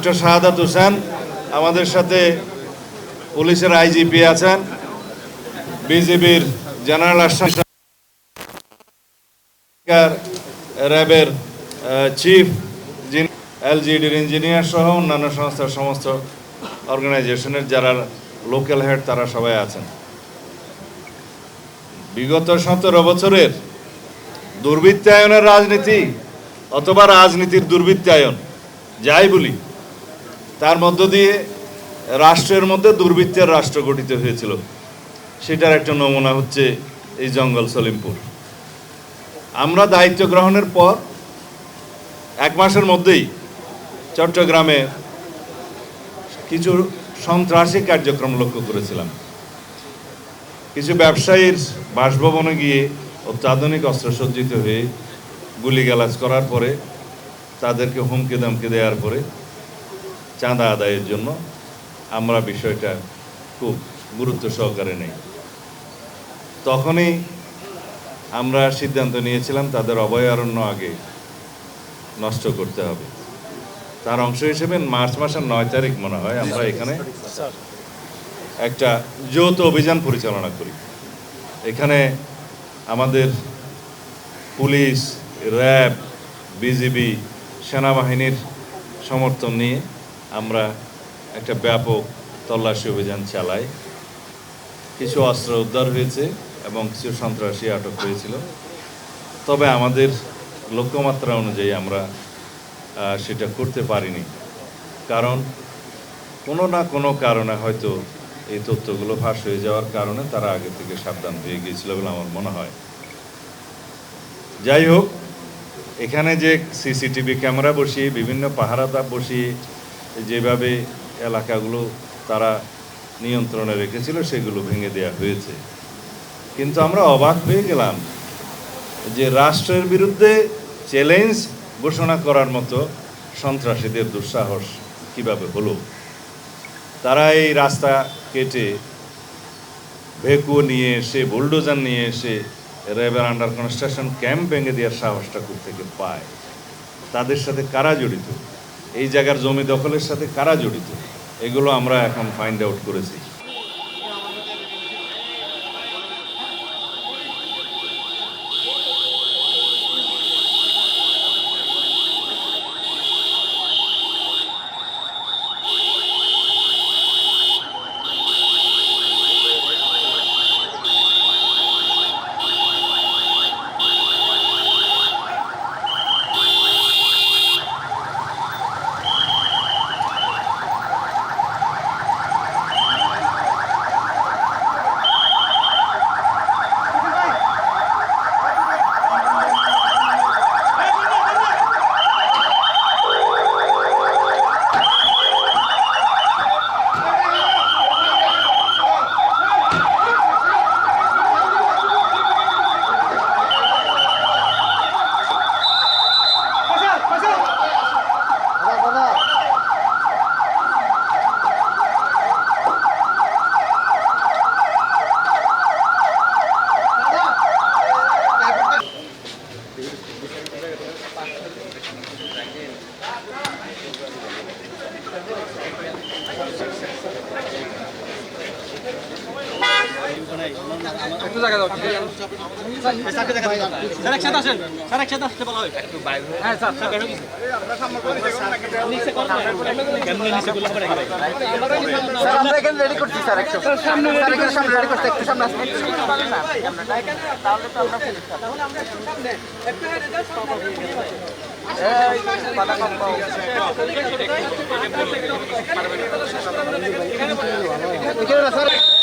Doctor Shahadat Hossain, আমাদের সাথে পুলিশের আইজিপি আছেন, বিজিবির জেনারেল অ্যাসিস্ট্যান্ট, র্যাবের চিফ, এলজিডির ইঞ্জিনিয়ার সহ অন্যান্য সংস্থার সমস্ত অর্গানাইজেশনের যারা লোকাল হেড তারা সবাই আছেন। বিগত 17 বছরের দুর্বৃত্তায়নের রাজনীতি অথবা রাজনীতির দুর্বৃত্তায়ন যাই বলি, তার মধ্য দিয়ে রাষ্ট্রের মধ্যে দুর্বৃত্তের রাষ্ট্র গঠিত হয়েছিল। সেটার একটা নমুনা হচ্ছে এই জঙ্গল সলিমপুর। আমরা দায়িত্ব গ্রহণের পর 1 মাসের মধ্যেই চট্টগ্রামে কিছু সন্ত্রাসী কার্যক্রম লক্ষ্য করেছিলাম। কিছু ব্যবসায়ীর বাসভবনে গিয়ে অত্যাধুনিক অস্ত্রসজ্জিত হয়ে গুলিগালাজ করার পরে তাদেরকে হুমকি দামকি দেওয়ার পরে চাঁদা আদায়ের জন্য আমরা বিষয়টা খুব গুরুত্ব সহকারে নেই। তখনই আমরা সিদ্ধান্ত নিয়েছিলাম তাদের অভয়ারণ্য আগে নষ্ট করতে হবে। তার অংশ হিসেবে মার্চ মাসের 9 তারিখ মনে হয় আমরা এখানে একটা যৌথ অভিযান পরিচালনা করি। এখানে আমাদের পুলিশ, র্যাব, বিজিবি, সেনাবাহিনীর সমর্থন নিয়ে আমরা একটা ব্যাপক তল্লাশি অভিযান চালাই। কিছু অস্ত্র উদ্ধার হয়েছে এবং কিছু সন্ত্রাসী আটক হয়েছিল। তবে আমাদের লক্ষ্যমাত্রা অনুযায়ী আমরা সেটা করতে পারিনি, কারণ কোনো না কোনো কারণে হয়তো এই তথ্যগুলো ফাঁস হয়ে যাওয়ার কারণে তারা আগে থেকে সাবধান হয়ে গিয়েছিল বলে আমার মনে হয়। যাই হোক, এখানে যে সিসিটিভি ক্যামেরা বসিয়ে বিভিন্ন পাহারাদার বসিয়ে যেভাবে এলাকাগুলো তারা নিয়ন্ত্রণে রেখেছিল সেগুলো ভেঙে দেওয়া হয়েছে। কিন্তু আমরা অবাক হয়ে গেলাম যে রাষ্ট্রের বিরুদ্ধে চ্যালেঞ্জ ঘোষণা করার মতো সন্ত্রাসীদের দুঃসাহস কিভাবে হলো। তারা এই রাস্তা কেটে ভেকুও নিয়ে এসে, বুলডোজার নিয়ে এসে র্যাবের আন্ডার কনস্ট্রাকশন ক্যাম্প ভেঙে দেওয়ার সাহসটা থেকে পায়। তাদের সাথে কারা জড়িত, এই জায়গার জমি দখলের সাথে কারা জড়িত, এগুলো আমরা এখন ফাইন্ড আউট করেছি। একটু জায়গা দাও, স্যার একসাথে আসেন, স্যার একসাথে আসতে বলা হয় একটু বাইরে। হ্যাঁ স্যার, স্যার আমরা সামনে করে নিচে কোন কেমনে নিচে গুলো করে ভাই স্যার আমরা এখানে রেডি করছি স্যার, একটু সামনে এখানে সামনে রেডি করতে একটু সামনে আসুন। পারেন না তাহলে তো আমরা ফিনিশ করব। তাহলে আমরা সামনে একটু হেঁটে যাও, সব হয়ে যাবে। এই পাতা কম পাও এখানে না স্যার।